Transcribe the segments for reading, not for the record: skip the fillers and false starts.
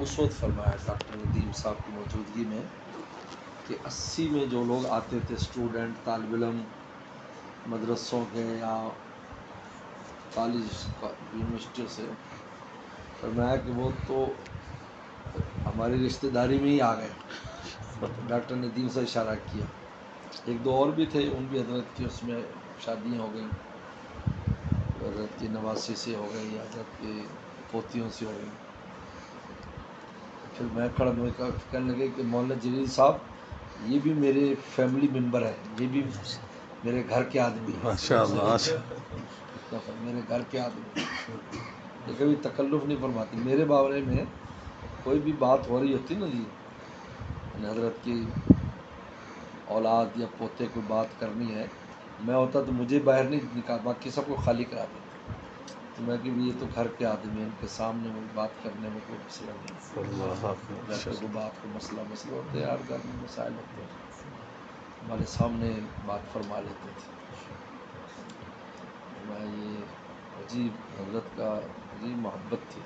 اس وقت فرمایا ڈاکٹر ندیم صاحب کی موجودگی میں کہ 80 میں جو لوگ آتے تھے اسٹوڈنٹ طالب علم مدرسوں کے یا کالج یونیورسٹیوں سے، فرمایا کہ وہ تو ہماری رشتہ داری میں ہی آ گئے. ڈاکٹر ندیم سے اشارہ کیا. ایک دو اور بھی تھے، ان بھی حضرت کی اس میں شادیاں ہو گئیں، حضرت کی نواسی سے ہو گئی، حضرت کی پوتیوں سے ہو گئی. پھر میں کھڑا میں کہنے لگے کہ مولانا جلیل صاحب یہ بھی میرے فیملی ممبر ہے، یہ بھی میرے گھر کے آدمی ہیں. ماشاء اللہ. میرے گھر کے آدمی یہ کبھی تکلف نہیں فرماتی. میرے بارے میں کوئی بھی بات ہو رہی ہوتی نا جی، حضرت کی اولاد یا پوتے کو بات کرنی ہے، میں ہوتا تو مجھے باہر نہیں نکال، باقی سب کو خالی کرا دیتا. تو میں کہ یہ تو گھر کے آدمی ہیں، ان کے سامنے وہ بات کرنے میں کوئی مسئلہ نہیں. گھر کے کو بات کو مسئلہ ہوتے ہیں، ہر گھر میں مسائل ہوتے ہیں، ہمارے سامنے بات فرما لیتے تھے. میں یہ عجیب حضرت کا عجیب محبت تھی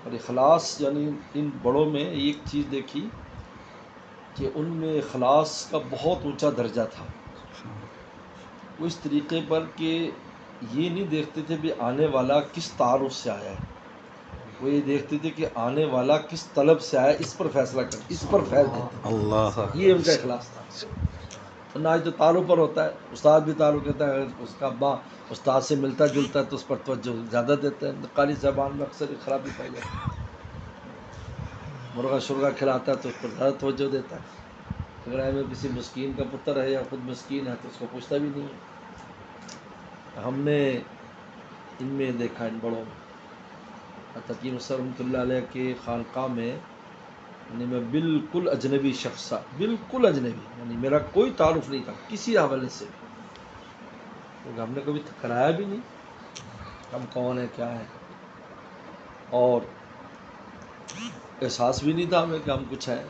اور اخلاص. یعنی ان بڑوں میں ایک چیز دیکھی کہ ان میں اخلاص کا بہت اونچا درجہ تھا. وہ اس طریقے پر کہ یہ نہیں دیکھتے تھے کہ آنے والا کس تعارف سے آیا ہے، وہ یہ دیکھتے تھے کہ آنے والا کس طلب سے آیا، اس پر فیصلہ کرتے، اس پر فیض دیتے. اللہ یہ ان کا اخلاص تھا. آج تو تعارف پر ہوتا ہے، استاد بھی تعارف کہتا ہے، اس کا ابا استاد سے ملتا جلتا ہے تو اس پر توجہ زیادہ دیتا ہے. قاری صاحبان میں اکثر خرابی پائی جاتی ہے، مرغا شرغا کھلاتا ہے تو اس پر زیادہ توجہ دیتا ہے. اگر میں کسی مسکین کا پتر ہے یا خود مسکین ہے تو اس کو پوچھتا بھی نہیں ہے. ہم نے ان میں دیکھا، ان بڑوں میں تقی مصر رحمۃ اللہ علیہ کے خانقاہ میں، یعنی میں بالکل اجنبی شخص تھا، بالکل اجنبی، یعنی میرا کوئی تعارف نہیں تھا کسی حوالے سے بھی، کیونکہ ہم نے کبھی کرایا بھی نہیں ہم کون ہیں کیا ہیں، اور احساس بھی نہیں تھا ہمیں کہ ہم کچھ ہیں.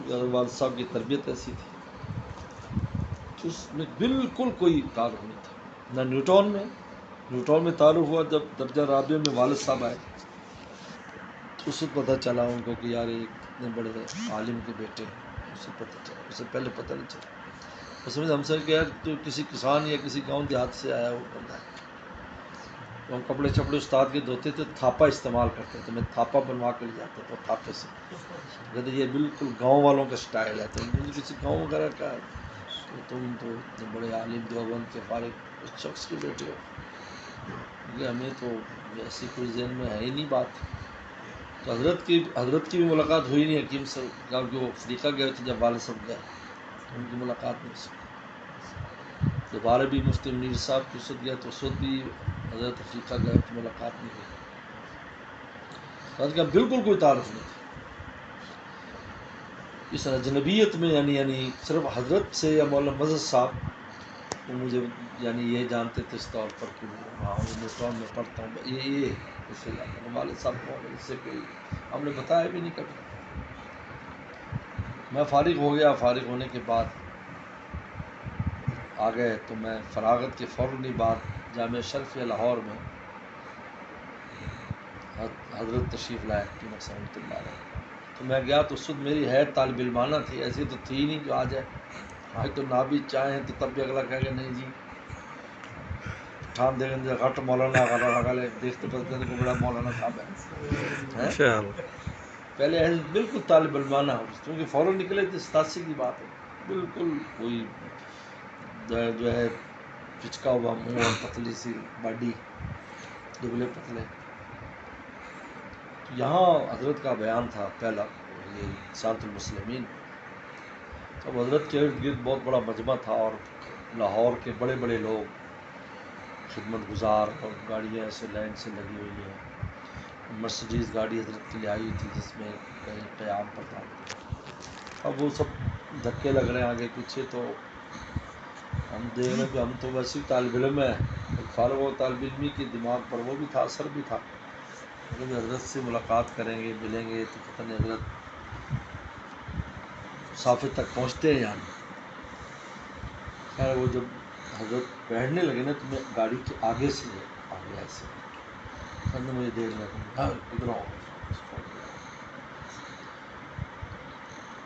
والد صاحب کی تربیت ایسی تھی، اس میں بالکل کوئی تعارف نہیں تھا. نہ نیوٹون میں تعارف ہوا جب درجہ رابعہ میں والد صاحب آئے تو اس سے پتہ چلا ان کو کہ یار یہ اتنے بڑے عالم کے بیٹے ہیں. اس سے پتہ چلا، اس سے پہلے پتہ نہیں چلا. اس میں ہم سے کہ یار تو کسی کسان یا کسی گاؤں دیہات سے آیا وہ بندہ ہے. تو ہم کپڑے چپڑے استاد کے دھوتے تھے، تھاپا استعمال کرتے تھے، میں تھاپا بنوا کے لے جاتا تھا تھاپے سے. کہتے یہ بالکل گاؤں والوں کا سٹائل ہے. تو مجھے کسی گاؤں وغیرہ کا کہ تم تو اتنے بڑے عالم دیوبند کے فارغ اس شخص کے بیٹے ہو، کیونکہ ہمیں تو ایسی کوئی ذہن میں ہے ہی نہیں بات. تو حضرت کی بھی ملاقات ہوئی نہیں حکیم صاحب، کیونکہ وہ افریقہ گئے تھے جب والد صاحب گئے تو ان کی ملاقات نہیں سکی. دوبارہ بھی مفتی منیر صاحب کی اس وقت گئے تو اس وقت بھی حضرت افریقہ گئے تو ملاقات نہیں ہوئی. حضرت کا بالکل کوئی تعارف نہیں تھا اس اجنبیت میں. یعنی صرف حضرت سے یا مولانا مظہر صاحب وہ مجھے یعنی یہ جانتے تھے اس طور پر کہ ہاں نیوٹرون میں پڑھتا ہوں، یہ اس علاقے والد صاحب کون ہے، اس سے کوئی ہم نے بتایا بھی نہیں کبھی. میں فارغ ہو گیا. فارغ ہونے کے بعد آ گئے تو میں فراغت کے فوراً بعد جامعہ شرفیہ لاہور میں حضرت تشریف لائے حکیم اکثر رحمۃ اللہ علیہ. تو میں گیا تو اس وقت میری حیرت طالب علمانہ تھی، ایسی تو تھی نہیں کہ آ جائے. آج تو نہ بھی چاہیں تو تب بھی اگلا کہے گا نہیں جی ٹھان دے گا غٹ مولانا اگلے دیکھتے پڑتے کو بڑا مولانا صاحب ہے. پہلے بالکل طالب علمانہ ہو، کیونکہ فوراً نکلے تھے 87 کی بات ہے، بالکل کوئی جو ہے پچکا ہوا منہ اور پتلی سی باڈی، دبلے پتلے. یہاں حضرت کا بیان تھا پہلا، یہ سانت المسلمین. اب حضرت کے ارد گرد بہت بڑا مجمع تھا اور لاہور کے بڑے بڑے لوگ خدمت گزار اور گاڑیاں ایسے لائن سے لگی ہوئی ہیں. مرسڈیز گاڑی حضرت کے لیے آئی تھی جس میں کہیں قیام پر تھا. اب وہ سب دھکے لگ رہے ہیں آگے پیچھے، تو ہم دیکھ رہے ہیں کہ ہم تو ویسے طالب علم ہیں، فارغ و طالب علمی کی دماغ پر وہ بھی تھا، اثر بھی تھا. جب حضرت سے ملاقات کریں گے ملیں گے تو پتہ نہیں حضرت صافے تک پہنچتے ہیں یعنی. خیر وہ جب حضرت بیٹھنے لگے نا تو میں گاڑی کے آگے سے آگے ایسے نے مجھے دیکھ لیا ادھر آؤ.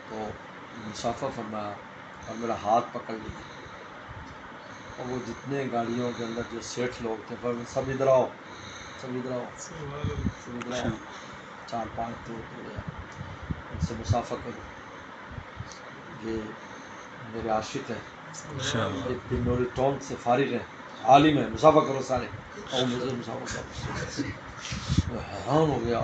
تو مسافہ فرمایا اور میرا ہاتھ پکڑ لیا، اور وہ جتنے گاڑیوں کے اندر جو سیٹھ لوگ تھے پر سب ادھر آؤ، سب ادھر آؤ، سب ادھر آؤ، 4-5 تو ان سے مسافہ کرو، یہ میرے عاشق ہیں، ایک دن نوری ٹونک سے فارغ ہیں، عالم ہے، مسافہ کرو سارے، اور مجھے مسافہ کرو۔ وہ حیران ہو گیا،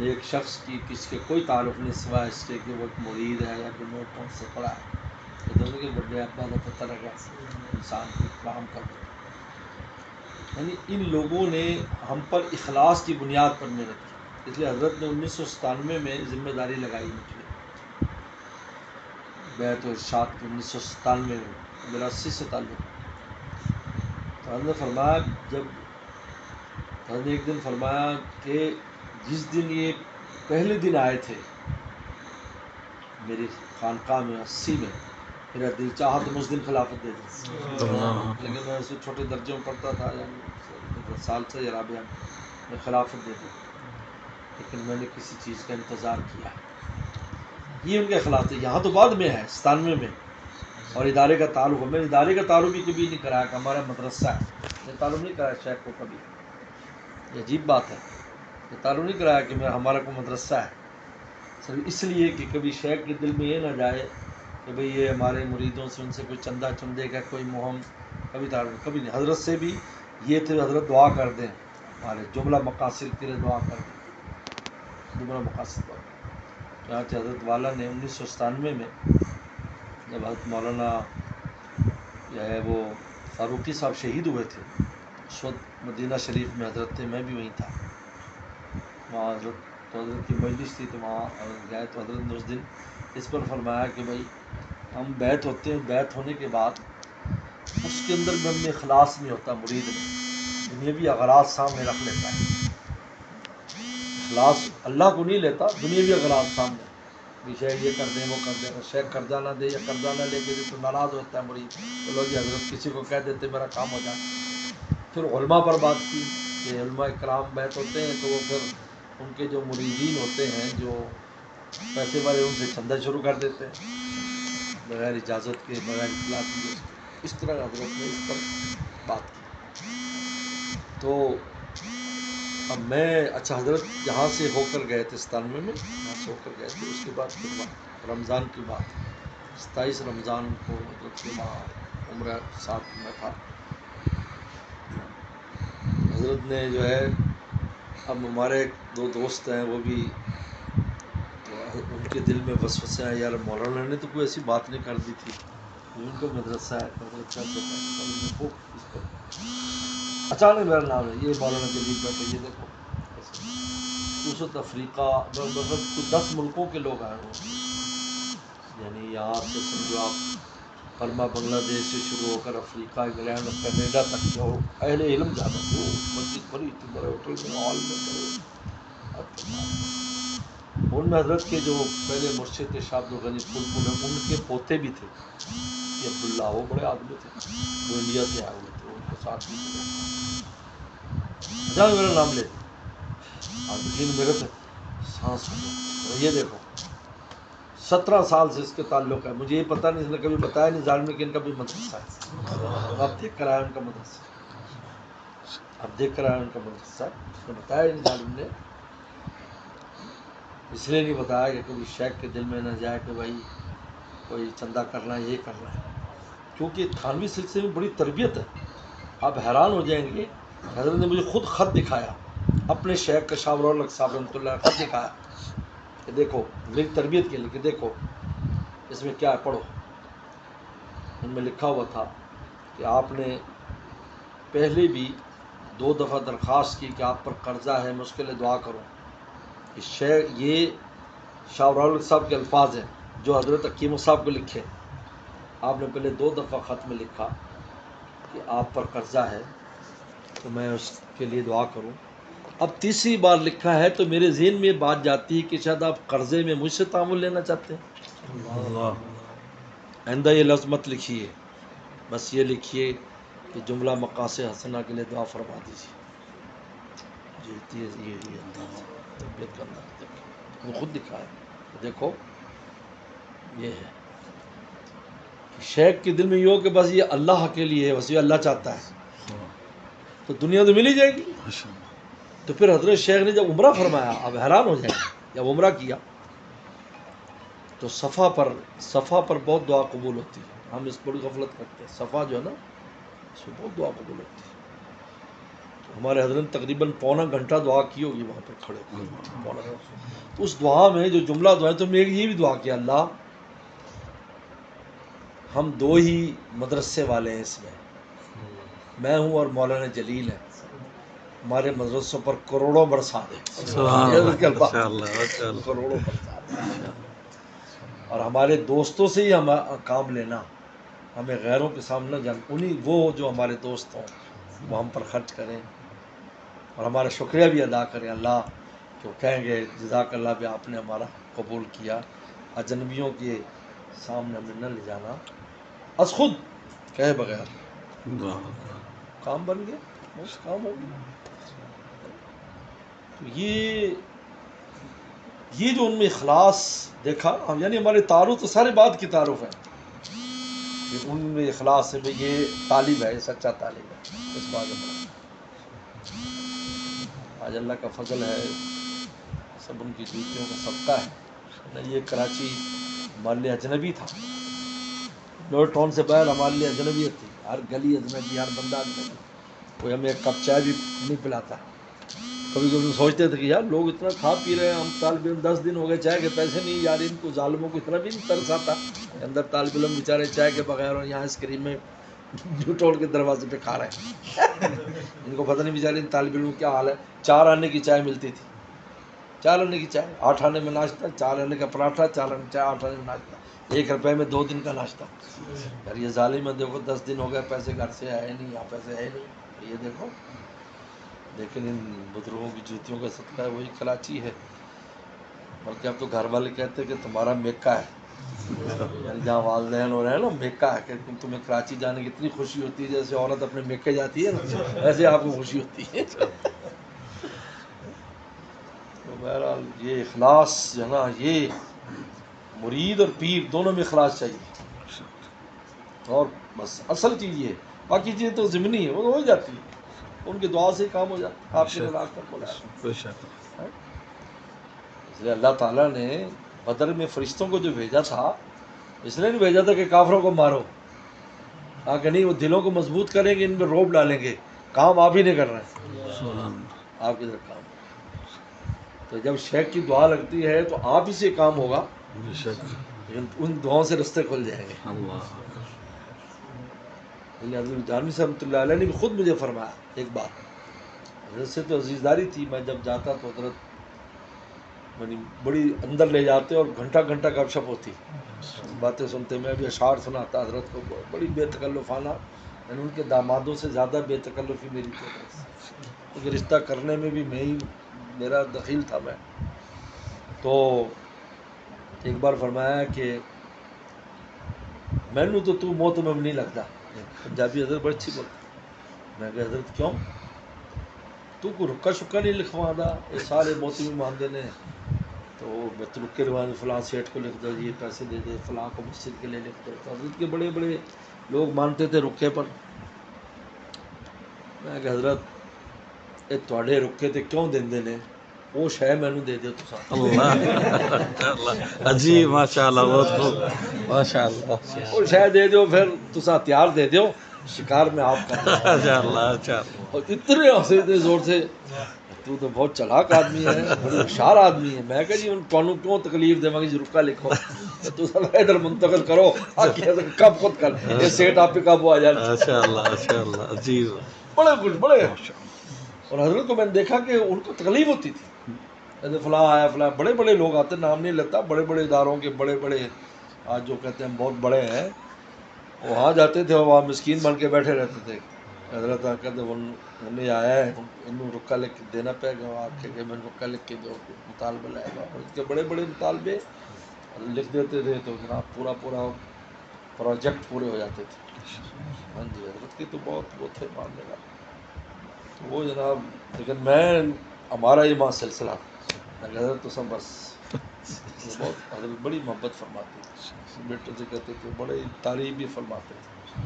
ایک شخص کی کس کے کوئی تعلق نہیں سوائے اس کے کہ وہ ایک مرید ہے یا بنور ٹونک سے پڑا ہے، یہ دونوں کے بڑے ابا کا پتہ لگا، انسان کو اکرام کر دو۔ یعنی ان لوگوں نے ہم پر اخلاص کی بنیاد پر محنت کی، اس لیے حضرت نے 1997 میں ذمہ داری لگائی مجھ پہ، بیعت و ارشاد کی 1997 میں، میرا 80 سے تعلق۔ تو حضرت نے فرمایا، جب حضرت نے ایک دن فرمایا کہ جس دن یہ پہلے دن آئے تھے میری خانقاہ میں 80 میں، میرا دل چاہا تو اس دن خلافت دے دوں، لیکن میں اسے چھوٹے درجوں میں پڑھتا تھا، یعنی سال سے یا رابعہ میں خلافت دے دوں، لیکن میں نے کسی چیز کا انتظار کیا۔ یہ ان کے اخلاق تھے۔ یہاں تو بعد میں ہے 97 میں، اور ادارے کا تعلق، میں ادارے کا تعلق بھی کبھی نہیں کرایا کہ ہمارا مدرسہ ہے، یہ تعلق نہیں کرایا شیخ کو کبھی، یہ عجیب بات ہے، یہ تعلق نہیں کرایا کہ ہمارا کوئی مدرسہ ہے، صرف اس لیے کہ کبھی شیخ کے دل میں یہ نہ جائے کہ بھئی یہ ہمارے مریدوں سے ان سے کوئی چندہ چندے کا کوئی مہم، کبھی تعلق کبھی نہیں۔ حضرت سے بھی یہ تھے، حضرت دعا کر دیں ہمارے جملہ مقاصد کے لیے دعا کر دیں، جملہ مقاصد دعا کر دیں۔ چنانچہ حضرت والا نے 1997 میں جب حضرت مولانا جو ہے وہ فاروقی صاحب شہید ہوئے تھے، اس وقت مدینہ شریف میں حضرت تھے، میں بھی وہیں تھا، وہاں حضرت کی مجلس تھی، تو وہاں گئے تو حضرت نے اس دن اس پر فرمایا کہ بھائی ہم بیعت ہوتے ہیں، بیعت ہونے کے بعد اس کے اندر میں ہمیں اخلاص نہیں ہوتا، مرید میں دنیاوی اغراض سامنے رکھ لیتا ہے، اخلاص اللہ کو نہیں لیتا، دنیاوی اغراض سامنے، بھی شیخ یہ کر دیں وہ کر دیں، شیخ قرضہ نہ دے یا قرضہ نہ لے کے دے تو ناراض ہوتا ہے مرید، چلو جی حضرت کسی کو کہہ دیتے میرا کام ہو جائے۔ پھر علماء پر بات کی کہ علماء کرام بیعت ہوتے ہیں تو وہ پھر ان کے جو مریدین ہوتے ہیں جو پیسے والے ان سے چندہ شروع کر دیتے ہیں بغیر اجازت کے، بغیر اطلاع کے، اس طرح حضرت نے اس پر بات کی۔ تو اب میں اچھا حضرت یہاں سے ہو کر گئے تھے 97 میں، یہاں سے ہو کر گئے تھے، اس کے بعد پھر رمضان کی بات، 27 رمضان کو حضرت کے وہاں عمرہ ساتھ میں تھا، حضرت نے جو ہے، اب ہمارے 2 دوست ہیں وہ بھی، تو ان کے دل میں وسوسے ہیں، یار مولانا نے تو کوئی ایسی بات نہیں کر دی تھی، ان کا مدرسہ ہے، حضرت کا اس پر اچانک میرا نام ہے، یہ مولانا جلیل بیٹھے، یہ دیکھو وسط افریقہ مطلب 10 ملکوں کے لوگ آئے ہوئے ہیں، یعنی یہاں سے سمجھو آپ برما بنگلہ دیش سے شروع ہو کر افریقہ، انگلینڈ، کینیڈا تک جو اہل علم زیادہ تھے، مسجد بڑی تھی، بڑے ہوٹل میں، ہال میں، بڑے، ان میں حضرت کے جو پہلے مرشد تھے شاہ عبد الغنی پھول پور، ان کے پوتے بھی تھے کہ عبداللہ، وہ بڑے آدمی تھے، وہ انڈیا سے آئے ہوئے تھے، ان کے ساتھ بھی جان میرا نام لے لیکن میرے پہ سانس ہو، یہ دیکھو 17 سال سے اس کے تعلق ہے، مجھے یہ پتہ نہیں، اس نے کبھی بتایا نہیں ظالم کہ ان کا بھی مدرسہ ہے، اب دیکھ کر آیا ان کا مدرسہ، اب دیکھ کر آیا ان کا مدرسہ، اس نے بتایا نہیں ظالم نے، اس لیے نہیں بتایا کہ کبھی شیخ کے دل میں نہ جائے کہ بھائی کوئی چندہ کرنا ہے، یہ کرنا ہے، کیونکہ تھانوی سلسلے میں بڑی تربیت ہے، آپ حیران ہو جائیں گے، حضرت نے مجھے خود خط دکھایا، اپنے شیخ کا شاہ رولق صاحب رحمۃ اللہ خط دکھایا کہ دیکھو میری تربیت کے لیے، کہ دیکھو اس میں کیا ہے، پڑھو، ان میں لکھا ہوا تھا کہ آپ نے پہلے بھی 2 دفعہ درخواست کی کہ آپ پر قرضہ ہے، میں اس کے لیے دعا کروں، یہ شاہ رولق صاحب کے الفاظ ہیں جو حضرت حکیم صاحب کو لکھے، آپ نے پہلے 2 دفعہ خط میں لکھا کہ آپ پر قرضہ ہے تو میں اس کے لیے دعا کروں، اب تیسری بار لکھا ہے تو میرے ذہن میں یہ بات جاتی ہے کہ شاید آپ قرضے میں مجھ سے تعامل لینا چاہتے ہیں، آئندہ یہ لفظ مت لکھیے، بس یہ لکھیے کہ جملہ مقاصد حسنہ کے لیے دعا فرما دیجیے، یہ انداز ہے۔ تربیت کا انداز دیکھو، وہ خود دکھائے. دیکھو یہ ہے کہ شیخ کے دل میں یہ ہو کہ بس یہ اللہ کے لیے ہے، بس یہ اللہ چاہتا ہے تو دنیا تو مل ہی جائے گی. تو پھر حضرت شیخ نے جب عمرہ فرمایا، اب حیران ہو جائیں گے، جب عمرہ کیا تو صفا پر بہت دعا قبول ہوتی ہے. ہم اس بڑی غفلت کرتے ہیں. صفا جو ہے نا اس میں بہت دعا قبول ہوتی ہے. تو ہمارے حضرت نے تقریباً پونا گھنٹہ دعا کی ہوگی وہاں پہ کھڑے ہو کے، پونا گھنٹہ. تو اس دعا میں جو جملہ دعا ہے تو میں یہ بھی دعا کیا، اللہ ہم دو ہی مدرسے والے ہیں اس میں ہوں اور مولانا جلیل ہے، ہمارے مدرسوں پر کروڑوں برسا دے. سبحان اللہ، کروڑوں برسا دے. اور ہمارے دوستوں سے ہی ہم کام لینا، ہمیں غیروں کے سامنے نہ جان. انہیں وہ جو ہمارے دوست ہوں وہ ہم پر خرچ کریں اور ہمارا شکریہ بھی ادا کریں. اللہ جو کہیں گے جزاک اللہ بھی آپ نے ہمارا قبول کیا. اجنبیوں کے سامنے ہمیں نہ لے جانا، از خود کہے بغیر کام بن گیا، بس کام ہو گیا. تو یہ جو ان میں اخلاص دیکھا، یعنی ہمارے تعارف تو سارے بات کی تعارف ہے کہ ان میں اخلاص ہے. یہ طالب ہے، یہ سچا طالب ہے. اس بات میں آج اللہ کا فضل ہے، سب ان کی جوتیوں کا صدقہ ہے. یہ کراچی ہمارے لیے اجنبی تھا، نورتھ ٹاؤن سے باہر ہمارے لیے اجنبیت تھی. ہر گلی اجنبی، ہر بندہ اجنبی، کوئی ہمیں ایک کپ چائے بھی نہیں پلاتا. کبھی کبھی سوچتے تھے کہ یار لوگ اتنا کھا پی رہے ہیں، ہم طالب علم 10 دن ہو گئے چائے کے پیسے نہیں. یار ان کو ظالموں کو اتنا بھی نہیں ترس آتا اندر طالب علم بیچارے چائے کے بغیر اور یہاں اسکریم میں ٹوڑ کے دروازے پہ کھا رہے ہیں. ان کو پتہ نہیں بیچارے طالب علم کیا حال ہے. 4 آنے کی چائے ملتی تھی، 4 آنے کی چائے، 8 آنے میں ناشتہ، 4 آنے کا پراٹھا، 4 آنے چائے، 8 آنے میں ناشتہ، 1 روپے میں 2 دن کا ناشتہ. یار یہ ظالم ہے، دیکھو 10 دن ہو گئے پیسے گھر سے آئے نہیں، یہاں پیسے ہے نہیں. یہ دیکھو، لیکن ان بزرگوں کی جوتیوں کا صدقہ ہے وہی کراچی ہے. بلکہ اب تو گھر والے کہتے ہیں کہ تمہارا میکہ ہے، یعنی جہاں والدین ہو رہے ہیں نا میکہ ہے، کہ تمہیں کراچی جانے کی اتنی خوشی ہوتی ہے جیسے عورت اپنے میکے جاتی ہے نا، ایسے آپ کو خوشی ہوتی ہے. تو بہرحال یہ اخلاص جو ہے نا، یہ مرید اور پیر دونوں میں اخلاص چاہیے. اور بس اصل چیز یہ ہے، باقی چیزیں تو ضمنی ہے، وہ تو ہو جاتی ہے، ان کی دعا سے ہی کام ہو جاتا ہے. آپ کے رضا تک بولا اس لیے اللہ تعالیٰ نے بدر میں فرشتوں کو جو بھیجا تھا، اس لیے نہیں بھیجا تھا کہ کافروں کو مارو، کہا کہ نہیں وہ دلوں کو مضبوط کریں گے، ان میں روب ڈالیں گے. کام آپ ہی نہیں کر رہے ہیں، آپ کی طرف کام. تو جب شیخ کی دعا لگتی ہے تو آپ ہی سے کام ہوگا، لیکن ان دعاؤں سے رستے کھل جائیں گے. حضرت جانوی صاحب رحمۃ اللہ علیہ نے بھی خود مجھے فرمایا ایک بات. حضرت سے تو عزیزداری تھی، میں جب جاتا تو حضرت بڑی اندر لے جاتے اور گھنٹہ گھنٹہ گپ شپ ہوتی، باتیں سنتے. میں بھی اشعار سناتا حضرت کو، بڑی بے تکلفانہ. یعنی ان کے دامادوں سے زیادہ بے تکلفی میری تھی حضرت سے، کیونکہ رشتہ کرنے میں بھی میں ہی میرا دخیل تھا. میں تو ایک بار فرمایا کہ مینو تو موتمم نہیں لگتا. پنجابی حضرت بڑی اچھی بولتا. میں کہ حضرت کیوں؟ تو کو رکا شکا نہیں لکھوا دا، یہ سارے موتمی مانتے نے. تو میں تو رکے روانی فلاں سیٹ کو لکھ دو، یہ پیسے دے دے، فلاں کو مسجد کے لیے لکھ دو. تو حضرت کے بڑے بڑے لوگ مانتے تھے رکے پر. میں کہ حضرت یہ تھوڑے رکے تے کیوں دیندے نے؟ وہ شے مینوں دے دیو تساں. اللہ عجیب، ماشاء اللہ، بہت خوب، ماشاء اللہ، وہ شے دے دیو، پھر تساں ہتھیار دے دیو، شکار میں آپ کر دیں. ماشاء اللہ، ماشاء اللہ. اور اتنے ہنسے اتنے زور سے، تو بہت چلاک آدمی ہے، بڑی ہوشیار آدمی ہے. میں کہا جی ان تانوں کیوں تکلیف دے جی رکا لکھو، تو ادھر منتقل کرو، کب خود کر یہ سیٹ آپ پہ قابو آ جانا. ماشاء اللہ، ماشاء اللہ، عجیب. بڑے کچھ بڑے. اور حضرت کو میں نے دیکھا کہ ان کو تکلیف ہوتی تھی. جیسے فلاں آیا فلاں، بڑے بڑے لوگ آتے، نام نہیں لیتا، بڑے بڑے اداروں کے بڑے بڑے، آج جو کہتے ہیں بہت بڑے ہیں، وہاں جاتے تھے، وہاں مسکین بن کے بیٹھے رہتے تھے. حضرت کہتے انہیں آیا ہے، انہوں رکا لکھ کے دینا پائے گا. آ کے کہ میں رکا لکھ کے دو، مطالبہ لائے گا. اور اس کے بڑے بڑے مطالبے لکھ دیتے تھے تو جناب پورا پروجیکٹ پورے ہو جاتے تھے. ہاں جی، حضرت کے تو بہت وہ تھے ماننے والے. تو وہ جناب، لیکن ہمارا یہ ماں سلسلہ حضرت تو سب بس بہت حضرت بڑی محبت فرماتے تھے، بیٹوں سے کہتے تھے، بڑے تعریف بھی فرماتے تھے،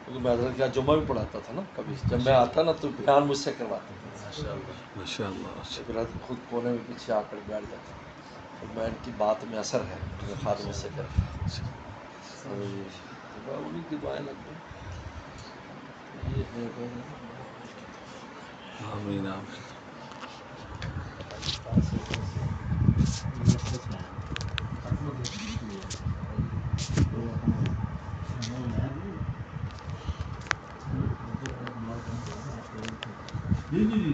کیونکہ میں حضرت کے یہاں جمعہ بھی پڑھاتا تھا نا، کبھی جب میں آتا نا تو بیان مجھ سے کرواتے تھے، ماشاء اللہ پھر حضرت خود کونے میں پیچھے آ کر بیٹھ جاتے، اور میں ان کی بات میں اثر ہے میرے خادموں سے کرتے انہیں کی دعائیں لگتی ہیں، یہ ہے آمین آمین جی جی جی